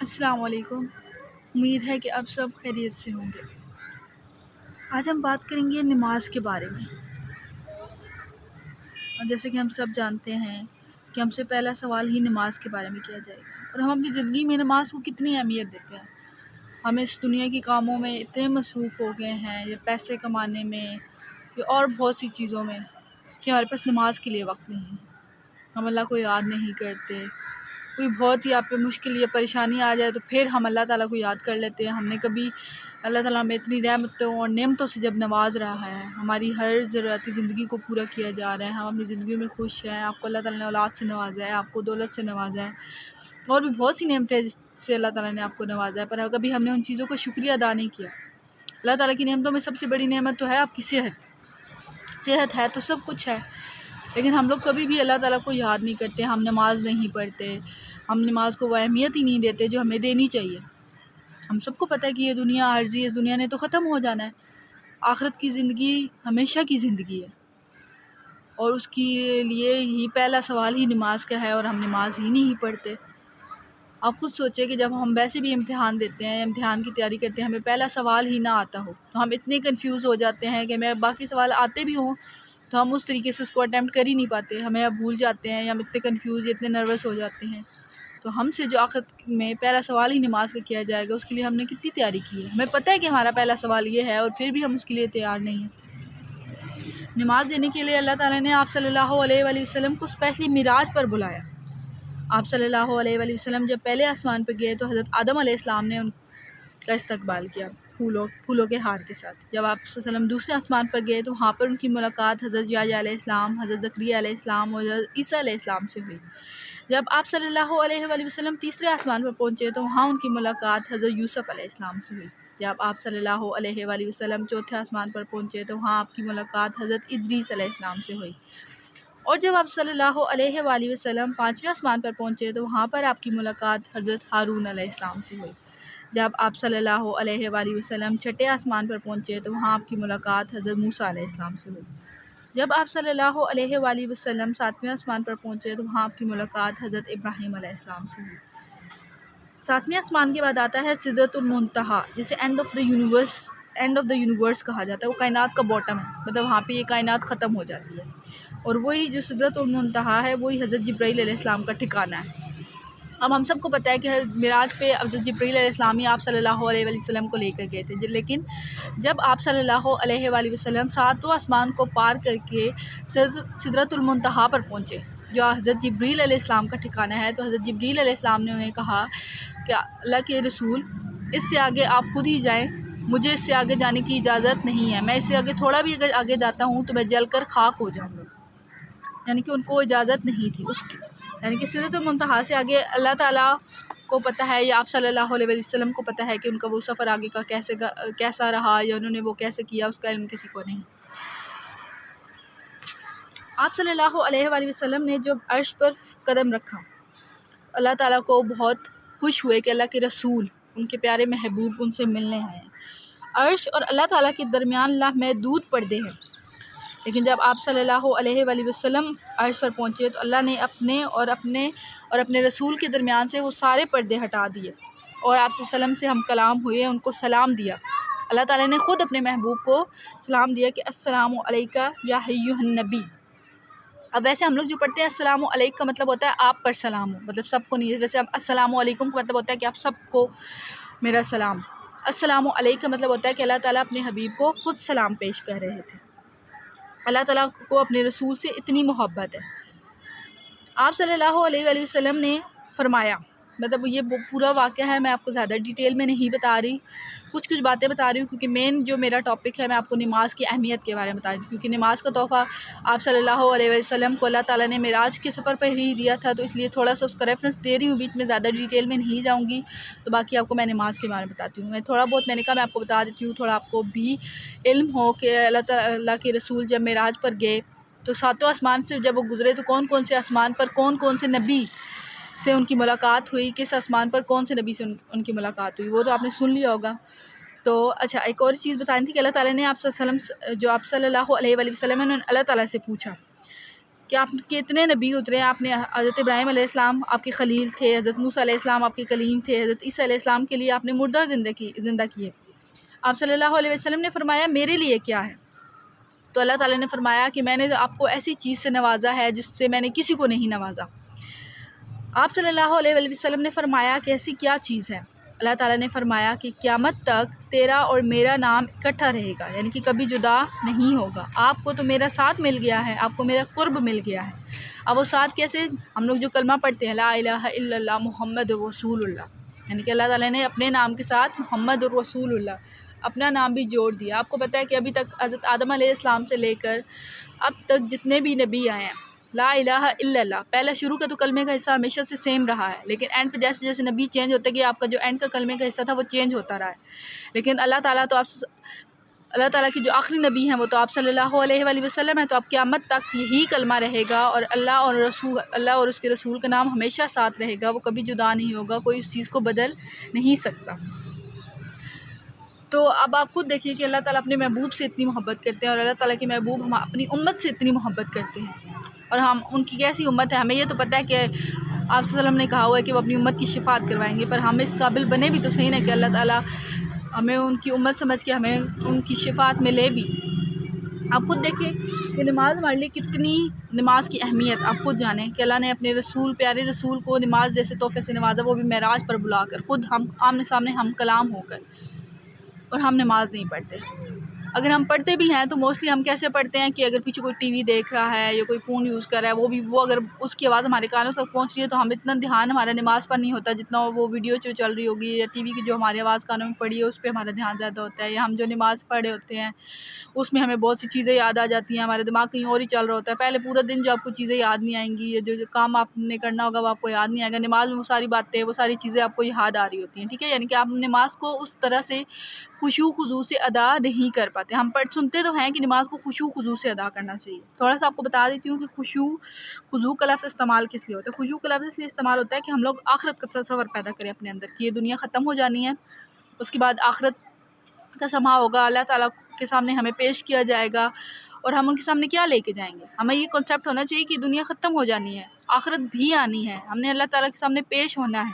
السلام علیکم۔ امید ہے کہ آپ سب خیریت سے ہوں گے۔ آج ہم بات کریں گے نماز کے بارے میں، اور جیسے کہ ہم سب جانتے ہیں کہ ہم سے پہلا سوال ہی نماز کے بارے میں کیا جائے گا، اور ہم اپنی زندگی میں نماز کو کتنی اہمیت دیتے ہیں۔ ہم اس دنیا کے کاموں میں اتنے مصروف ہو گئے ہیں، یا پیسے کمانے میں یا اور بہت سی چیزوں میں، کہ ہمارے پاس نماز کے لیے وقت نہیں ہے۔ ہم اللہ کو یاد نہیں کرتے۔ کوئی بہت ہی آپ پہ مشکل یا پریشانی آ جائے تو پھر ہم اللہ تعالیٰ کو یاد کر لیتے ہیں۔ ہم نے کبھی اللہ تعالیٰ ہمیں اتنی رحمتوں اور نعمتوں سے جب نواز رہا ہے، ہماری ہر ضروریاتی زندگی کو پورا کیا جا رہا ہے، ہم اپنی زندگی میں خوش ہیں، آپ کو اللہ تعالیٰ نے اولاد سے نوازا ہے، آپ کو دولت سے نوازا ہے، اور بھی بہت سی نعمتیں ہیں جس سے اللہ تعالیٰ نے آپ کو نوازا ہے، پر کبھی ہم نے ان چیزوں کا شکریہ ادا نہیں کیا۔ اللہ تعالیٰ کی نعمتوں میں سب سے بڑی نعمت تو ہے آپ کی صحت ہے تو سب کچھ ہے، لیکن ہم لوگ کبھی بھی اللہ تعالیٰ کو یاد نہیں کرتے۔ ہم نماز نہیں پڑھتے، ہم نماز کو وہ اہمیت ہی نہیں دیتے جو ہمیں دینی چاہیے۔ ہم سب کو پتہ ہے کہ یہ دنیا عارضی ہے، اس دنیا نے تو ختم ہو جانا ہے۔ آخرت کی زندگی ہمیشہ کی زندگی ہے، اور اس کے لیے ہی پہلا سوال ہی نماز کا ہے، اور ہم نماز ہی نہیں پڑھتے۔ آپ خود سوچیں کہ جب ہم ویسے بھی امتحان دیتے ہیں، امتحان کی تیاری کرتے ہیں، ہمیں پہلا سوال ہی نہ آتا ہو تو ہم اتنے کنفیوز ہو جاتے ہیں کہ ہمیں باقی سوال آتے بھی ہوں تو ہم اس طریقے سے اس کو اٹیمپٹ کر ہی نہیں پاتے، ہمیں اب بھول جاتے ہیں، یا ہم اتنے کنفیوز، اتنے نروس ہو جاتے ہیں۔ تو ہم سے جو آخرت میں پہلا سوال ہی نماز کا کیا جائے گا، اس کے لیے ہم نے کتنی تیاری کی ہے۔ ہمیں پتہ ہے کہ ہمارا پہلا سوال یہ ہے، اور پھر بھی ہم اس کے لیے تیار نہیں ہیں۔ نماز دینے کے لیے اللہ تعالیٰ نے آپ صلی اللہ علیہ وآلہ وسلم کو اسپیشلی معراج پر بلایا۔ آپ صلی اللہ علیہ وآلہ وسلم جب پہلے آسمان پہ گئے تو حضرت آدم علیہ السلام نے ان کا استقبال کیا پھولوں کے ہار کے ساتھ۔ جب آپ صلی اللہ علیہ وسلم دوسرے آسمان پر گئے تو وہاں پر ان کی ملاقات حضرت یحییٰ علیہ السلام، حضرت زکریا علیہ السلام اور حضرت عیسیٰ علیہ السلام سے ہوئی۔ جب آپ صلی اللہ علیہ وآلہ وسلم تیسرے آسمان پر پہنچے تو وہاں ان کی ملاقات حضرت یوسف علیہ السلام سے ہوئی۔ جب آپ صلی اللہ علیہ وآلہ وسلم چوتھے آسمان پر پہنچے تو وہاں آپ کی ملاقات حضرت ادریس علیہ السلام سے ہوئی۔ اور جب آپ صلی اللہ علیہ وآلہ وسلم پانچویں آسمان پر پہنچے تو وہاں پر آپ کی ملاقات حضرت ہارون علیہ السلام سے ہوئی۔ جب آپ صلی اللہ علیہ وآلہ وسلم چھٹے آسمان پر پہنچے تو وہاں آپ کی ملاقات حضرت موسیٰ علیہ السلام سے ہوئی۔ جب آپ صلی اللہ علیہ وآلہ وسلم ساتویں آسمان پر پہنچے تو وہاں آپ کی ملاقات حضرت ابراہیم علیہ السلام سے ہوئی۔ ساتویں آسمان کے بعد آتا ہے سدرۃ المنتہا، جسے اینڈ آف دا یونیورس کہا جاتا ہے۔ وہ کائنات کا باٹم ہے، مطلب وہاں پہ یہ کائنات ختم ہو جاتی ہے، اور وہی جو سدرۃ المنتہا ہے وہی حضرت جبرائیل علیہ السلام کا ٹھکانہ ہے۔ اب ہم سب کو پتہ ہے کہ معراج پہ حضرت جبرائیل علیہ السلام ہی آپ صلی اللہ علیہ وآلہ وسلم کو لے کر گئے تھے، لیکن جب آپ صلی اللہ علیہ وآلہ وسلم ساتوں آسمان کو پار کر کے سدرۃ المنتہا پر پہنچے جو حضرت جبرائیل علیہ السلام کا ٹھکانہ ہے، تو حضرت جبرائیل علیہ السلام نے انہیں کہا کہ اللہ کے رسول، اس سے آگے آپ خود ہی جائیں، مجھے اس سے آگے جانے کی اجازت نہیں ہے، میں اس سے آگے تھوڑا بھی اگر آگے جاتا ہوں تو میں جل کر خاک ہو جاؤں گا۔ یعنی کہ ان کو اجازت نہیں تھی اس کی، یعنی کہ سدرۃ المنتہا سے آگے اللہ تعالیٰ کو پتہ ہے، یا آپ صلی اللہ علیہ وسلم کو پتہ ہے کہ ان کا وہ سفر آگے کا کیسا رہا، یا انہوں نے وہ کیسے کیا، اس کا علم کسی کو نہیں۔ آپ صلی اللہ علیہ وآلہ وسلم نے جب عرش پر قدم رکھا، اللہ تعالیٰ کو بہت خوش ہوئے کہ اللہ کے رسول، ان کے پیارے محبوب ان سے ملنے آئے ہیں۔ عرش اور اللہ تعالیٰ کے درمیان لامحدود پردے ہیں، لیکن جب آپ صلی اللہ علیہ وآلہ وسلم عرش پر پہنچے تو اللہ نے اپنے رسول کے درمیان سے وہ سارے پردے ہٹا دیے، اور آپ صلی اللہ علیہ وسلم سے ہم کلام ہوئے، ان کو سلام دیا۔ اللہ تعالیٰ نے خود اپنے محبوب کو سلام دیا کہ السلام علیکہ یا ایھا النبی۔ اب ویسے ہم لوگ جو پڑھتے ہیں السلام علیکم کا مطلب ہوتا ہے آپ پر سلام ہو، مطلب سب کو نہیں، ویسے اب السلام علیکم کا مطلب ہوتا ہے کہ آپ سب کو میرا سلام۔ السلام علیکم کا مطلب ہوتا ہے کہ اللہ تعالیٰ اپنے حبیب کو خود سلام پیش کر رہے تھے۔ اللہ تعالیٰ کو اپنے رسول سے اتنی محبت ہے۔ آپ صلی اللہ علیہ وآلہ وسلم نے فرمایا، مطلب یہ پورا واقعہ ہے، میں آپ کو زیادہ ڈیٹیل میں نہیں بتا رہی، کچھ باتیں بتا رہی ہوں، کیونکہ مین جو میرا ٹاپک ہے میں آپ کو نماز کی اہمیت کے بارے میں بتا رہی ہوں، کیونکہ نماز کا تحفہ آپ صلی اللہ علیہ وسلم کو اللہ تعالیٰ نے معراج کے سفر پر ہی دیا تھا، تو اس لیے تھوڑا سا اس کا ریفرنس دے رہی ہوں، بیچ میں زیادہ ڈیٹیل میں نہیں جاؤں گی، تو باقی آپ کو میں نماز کے بارے میں بتاتی ہوں۔ میں تھوڑا بہت میں نے کہا میں آپ کو بتا دیتی ہوں، تھوڑا آپ کو بھی علم ہو کہ اللہ کے رسول جب معراج پر گئے تو ساتوں آسمان سے جب وہ گزرے تو کون سے آسمان پر کون سے نبی سے ان کی ملاقات ہوئی، کس آسمان پر کون سے نبی سے ان کی ملاقات ہوئی، وہ تو آپ نے سن لیا ہوگا۔ تو اچھا، ایک اور چیز بتانی تھی کہ اللہ تعالیٰ نے آپ صلی اللہ علیہ وسلم نے اللہ تعالیٰ سے پوچھا کہ آپ کے اتنے نبی اترے ہیں. آپ نے حضرت ابراہیم علیہ السلام آپ کے خلیل تھے، حضرت موسیٰ علیہ السلام آپ کے کلیم تھے، حضرت عیسیٰ علیہ السلام کے لیے آپ نے مردہ زندہ کیے. آپ صلی اللہ علیہ وسلم نے فرمایا میرے لیے کیا ہے؟ تو اللہ تعالیٰ نے فرمایا کہ میں نے آپ کو ایسی چیز سے نوازا ہے جس سے میں نے کسی کو نہیں نوازا. آپ صلی اللہ علیہ وسلم نے فرمایا کہ ایسی کیا چیز ہے؟ اللہ تعالیٰ نے فرمایا کہ قیامت تک تیرا اور میرا نام اکٹھا رہے گا، یعنی کہ کبھی جدا نہیں ہوگا. آپ کو تو میرا ساتھ مل گیا ہے، آپ کو میرا قرب مل گیا ہے. اب وہ ساتھ کیسے؟ ہم لوگ جو کلمہ پڑھتے ہیں لا الہ الا اللہ محمد رسول اللہ، یعنی کہ اللہ تعالیٰ نے اپنے نام کے ساتھ محمد رسول اللہ اپنا نام بھی جوڑ دیا. آپ کو پتہ ہے کہ ابھی تک حضرت آدم علیہ السلام سے لے کر اب تک جتنے بھی نبی آئے ہیں لا الہ الا اللہ پہلا شروع کا تو کلمے کا حصہ ہمیشہ سے سیم رہا ہے، لیکن اینڈ پہ جیسے جیسے نبی چینج ہوتے گئے آپ کا جو اینڈ کا کلمے کا حصہ تھا وہ چینج ہوتا رہا ہے. لیکن اللہ تعالیٰ کی جو آخری نبی ہیں وہ تو آپ صلی اللہ علیہ وآلہ وسلم ہیں. تو اب قیامت تک یہی کلمہ رہے گا اور اللہ اور اس کے رسول کا نام ہمیشہ ساتھ رہے گا، وہ کبھی جدا نہیں ہوگا، کوئی اس چیز کو بدل نہیں سکتا. تو اب آپ خود دیکھیے کہ اللہ تعالیٰ اپنے محبوب سے اتنی محبت کرتے ہیں اور اللہ تعالیٰ کے محبوب ہم اپنی امت سے اتنی محبت کرتے ہیں، اور ہم ان کی کیسی امت ہے. ہمیں یہ تو پتہ ہے کہ آپ صلی اللہ علیہ وسلم نے کہا ہوا ہے کہ وہ اپنی امت کی شفاعت کروائیں گے، پر ہم اس قابل بنے بھی تو صحیح نا کہ اللہ تعالیٰ ہمیں ان کی امت سمجھ کے ہمیں ان کی شفاعت میں لے بھی. آپ خود دیکھیں کہ نماز ہمارے لیے کتنی، نماز کی اہمیت آپ خود جانیں کہ اللہ نے اپنے رسول پیارے رسول کو نماز جیسے تحفے سے نوازا، وہ بھی معراج پر بلا کر، خود ہم آمنے سامنے ہم کلام ہو کر، اور ہم نماز نہیں پڑھتے. اگر ہم پڑھتے بھی ہیں تو موسٹلی ہم کیسے پڑھتے ہیں کہ اگر پیچھے کوئی ٹی وی دیکھ رہا ہے یا کوئی فون یوز کر رہا ہے، وہ اگر اس کی آواز ہمارے کانوں تک پہنچ رہی ہے تو ہم اتنا دھیان ہمارا نماز پر نہیں ہوتا جتنا وہ ویڈیو جو چل رہی ہوگی یا ٹی وی کی جو ہماری آواز کانوں میں پڑی ہے اس پہ ہمارا دھیان زیادہ ہوتا ہے. یا ہم جو نماز پڑھے ہوتے ہیں اس میں ہمیں بہت سی چیزیں یاد آ جاتی ہیں، ہمارا دماغ کہیں اور ہی چل رہا ہوتا ہے. پہلے پورا دن جو آپ کو چیزیں یاد نہیں آئیں گی، جو کام آپ نے کرنا ہوگا وہ آپ کو یاد نہیں آئے گا، نماز میں وہ ساری باتیں وہ ساری چیزیں آپ کو یاد آ رہی ہوتی ہیں. ٹھیک ہے، یعنی کہ آپ نماز کو اس طرح سے خشوع خضوع سے ادا نہیں کر پاتے. ہم سنتے تو ہیں کہ نماز کو خشوع خضوع سے ادا کرنا چاہیے. تھوڑا سا آپ کو بتا دیتی ہوں کہ خشوع خضوع کا لفظ استعمال کس لیے ہوتا ہے. خشوع کا لفظ اس لیے استعمال ہوتا ہے کہ ہم لوگ آخرت کا تصور پیدا کریں اپنے اندر کہ یہ دنیا ختم ہو جانی ہے، اس کے بعد آخرت کا سما ہوگا، اللہ تعالیٰ کے سامنے ہمیں پیش کیا جائے گا اور ہم ان کے سامنے کیا لے کے جائیں گے. ہمیں یہ کنسیپٹ ہونا چاہیے کہ دنیا ختم ہو جانی ہے، آخرت بھی آنی ہے، ہم نے اللہ تعالیٰ کے سامنے پیش ہونا ہے،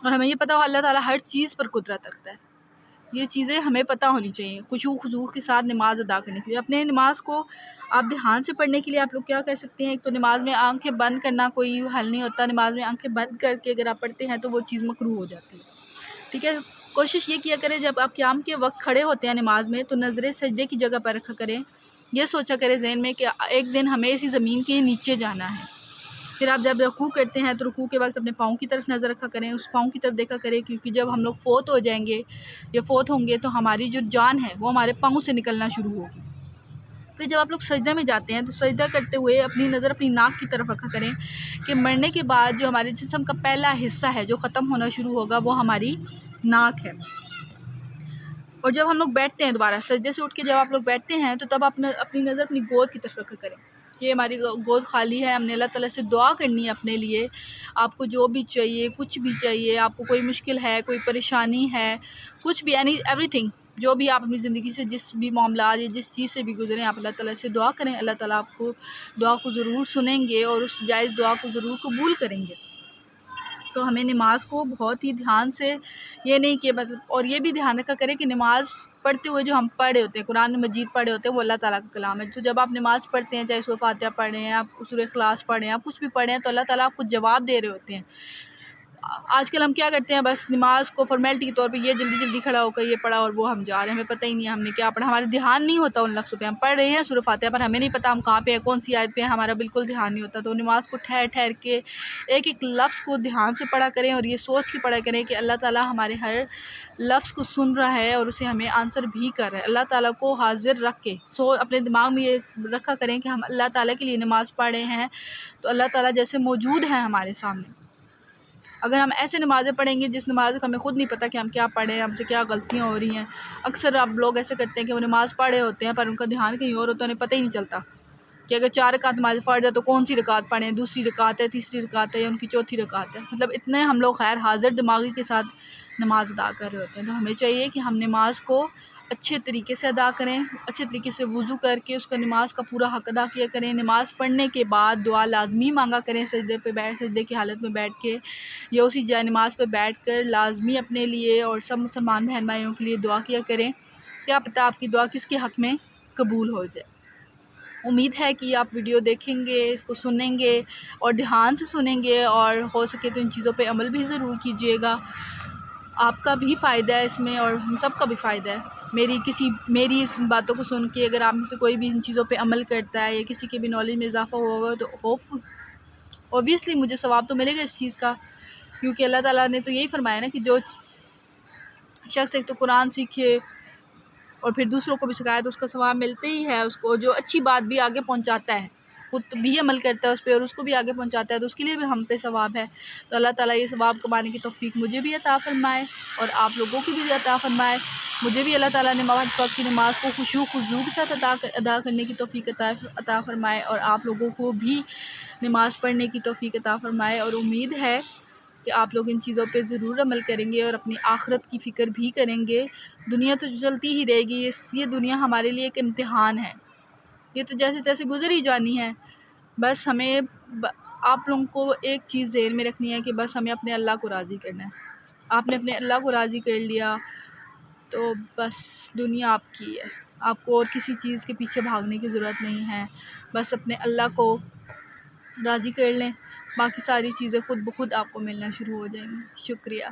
اور ہمیں یہ پتہ ہو اللہ تعالیٰ ہر چیز پر قدرت رکھتا ہے. یہ چیزیں ہمیں پتہ ہونی چاہیے خشوع خضوع کے ساتھ نماز ادا کرنے کے لیے. اپنے نماز کو آپ دھیان سے پڑھنے کے لیے آپ لوگ کیا کر سکتے ہیں؟ ایک تو نماز میں آنکھیں بند کرنا کوئی حل نہیں ہوتا. نماز میں آنکھیں بند کر کے اگر آپ پڑھتے ہیں تو وہ چیز مکروہ ہو جاتی ہے. ٹھیک ہے، کوشش یہ کیا کریں جب آپ قیام کے وقت کھڑے ہوتے ہیں نماز میں تو نظریں سجدے کی جگہ پر رکھا کریں. یہ سوچا کریں ذہن میں کہ ایک دن ہمیں اسی زمین کے نیچے جانا ہے. پھر آپ جب رکوع کرتے ہیں تو رکوع کے وقت اپنے پاؤں کی طرف نظر رکھا کریں، اس پاؤں کی طرف دیکھا کریں، کیونکہ جب ہم لوگ فوت ہو جائیں گے یا فوت ہوں گے تو ہماری جو جان ہے وہ ہمارے پاؤں سے نکلنا شروع ہوگی. پھر جب آپ لوگ سجدہ میں جاتے ہیں تو سجدہ کرتے ہوئے اپنی نظر اپنی ناک کی طرف رکھا کریں کہ مرنے کے بعد جو ہمارے جسم کا پہلا حصہ ہے جو ختم ہونا شروع ہوگا وہ ہماری ناک ہے. اور جب ہم لوگ بیٹھتے ہیں دوبارہ سجدے سے اٹھ کے جب آپ لوگ بیٹھتے ہیں تو تب اپنی نظر اپنی گود کی طرف رکھا کریں کہ ہماری گود خالی ہے، ہم نے اللہ تعالیٰ سے دعا کرنی ہے اپنے لیے. آپ کو جو بھی چاہیے، کچھ بھی چاہیے، آپ کو کوئی مشکل ہے، کوئی پریشانی ہے، کچھ بھی ایوری تھنگ، جو بھی آپ اپنی زندگی سے جس بھی معاملات یا جس چیز سے بھی گزریں آپ اللہ تعالیٰ سے دعا کریں. اللہ تعالیٰ آپ کو دعا کو ضرور سنیں گے اور اس جائز دعا کو ضرور قبول کریں گے. تو ہمیں نماز کو بہت ہی دھیان سے، یہ نہیں کہ اور یہ بھی دھیان رکھا کریں کہ نماز پڑھتے ہوئے جو ہم پڑھے ہوتے ہیں قرآن مجید پڑھے ہوتے ہیں وہ اللہ تعالیٰ کا کلام ہے. تو جب آپ نماز پڑھتے ہیں چاہے سورہ فاتحہ پڑھیں ہیں، آپ سورہ اخلاص پڑھیں ہیں، آپ کچھ بھی پڑھیں ہیں، تو اللہ تعالیٰ آپ کو جواب دے رہے ہوتے ہیں. آج کل ہم کیا کرتے ہیں، بس نماز کو فارمیلٹی کے طور پہ یہ جلدی جلدی کھڑا ہو کر یہ پڑھا اور وہ ہم جا رہے ہیں، ہمیں پتہ ہی نہیں ہے ہم نے کیا پڑھا، ہمارا دھیان نہیں ہوتا ان لفظوں پہ. ہم پڑھ رہے ہیں سورہ فاتحہ پر، ہمیں نہیں پتہ ہم کہاں پہ ہیں، کون سی آیت پہ ہیں، ہمارا بالکل دھیان نہیں ہوتا. تو نماز کو ٹھہر ٹھہر کے ایک ایک لفظ کو دھیان سے پڑھا کریں اور یہ سوچ کے پڑھا کریں کہ اللہ تعالیٰ ہمارے ہر لفظ کو سن رہا ہے اور اسے ہمیں آنسر بھی کر رہا ہے. اللہ تعالیٰ کو حاضر رکھ کے اپنے دماغ میں یہ رکھا کریں کہ ہم اللہ تعالیٰ کے لیے نماز پڑھ رہے ہیں تو اللہ تعالیٰ جیسے موجود ہیں ہمارے سامنے. اگر ہم ایسے نمازیں پڑھیں گے جس نماز کا ہمیں خود نہیں پتہ کہ ہم کیا پڑھیں ہیں، ہم سے کیا غلطیاں ہو رہی ہیں. اکثر اب لوگ ایسے کرتے ہیں کہ وہ نماز پڑھے ہوتے ہیں پر ان کا دھیان کہیں اور ہوتا ہے، انہیں پتہ ہی نہیں چلتا کہ اگر 4 رکعت نماز فرض ہے تو کون سی رکعت پڑھیں، دوسری رکعت ہے، تیسری رکعت ہے یا ان کی چوتھی رکعت ہے. مطلب اتنے ہم لوگ غیر حاضر دماغی کے ساتھ نماز ادا کر رہے ہوتے ہیں. تو ہمیں چاہیے کہ ہم نماز کو اچھے طریقے سے ادا کریں، اچھے طریقے سے وضو کر کے اس کا نماز کا پورا حق ادا کیا کریں۔ نماز پڑھنے کے بعد دعا لازمی مانگا کریں، سجدے کی حالت میں بیٹھ کے یا اسی جائے نماز پہ بیٹھ کر لازمی اپنے لیے اور سب مسلمان بہن بھائیوں کے لیے دعا کیا کریں۔ کیا پتہ آپ کی دعا کس کے حق میں قبول ہو جائے۔ امید ہے کہ آپ ویڈیو دیکھیں گے، اس کو سنیں گے اور دھیان سے سنیں گے، اور ہو سکے تو ان چیزوں پہ عمل بھی ضرور کیجیے گا۔ آپ کا بھی فائدہ ہے اس میں اور ہم سب کا بھی فائدہ ہے۔ میری اس باتوں کو سن کے اگر آپ میں سے کوئی بھی ان چیزوں پہ عمل کرتا ہے یا کسی کے بھی نالج میں اضافہ ہوگا تو اوبویسلی مجھے ثواب تو ملے گا اس چیز کا، کیونکہ اللہ تعالیٰ نے تو یہی فرمایا نا کہ جو شخص ایک تو قرآن سیکھے اور پھر دوسروں کو بھی سکھائے تو اس کا ثواب ملتے ہی ہے۔ اس کو جو اچھی بات بھی آگے پہنچاتا ہے، خود بھی عمل کرتا ہے اس پہ اور اس کو بھی آگے پہنچاتا ہے، تو اس کے لیے بھی ہم پہ ثواب ہے۔ تو اللہ تعالیٰ یہ ثواب کمانے کی توفیق مجھے بھی عطا فرمائے اور آپ لوگوں کی بھی عطا فرمائے۔ مجھے بھی اللہ تعالیٰ نے وقت کی نماز کو خشوع و خضوع کے ساتھ ادا کرنے کی توفیق عطا فرمائے، اور آپ لوگوں کو بھی نماز پڑھنے کی توفیق عطا فرمائے۔ اور امید ہے کہ آپ لوگ ان چیزوں پہ ضرور عمل کریں گے اور اپنی آخرت کی فکر بھی کریں گے۔ دنیا تو چلتی ہی رہے گی، یہ دنیا ہمارے لیے ایک امتحان ہے، یہ تو جیسے جیسے گزر ہی جانی ہے۔ بس ہمیں آپ لوگوں کو ایک چیز ذہن میں رکھنی ہے کہ بس ہمیں اپنے اللہ کو راضی کرنا ہے۔ آپ نے اپنے اللہ کو راضی کر لیا تو بس دنیا آپ کی ہے، آپ کو اور کسی چیز کے پیچھے بھاگنے کی ضرورت نہیں ہے۔ بس اپنے اللہ کو راضی کر لیں، باقی ساری چیزیں خود بخود آپ کو ملنا شروع ہو جائیں گی۔ شکریہ۔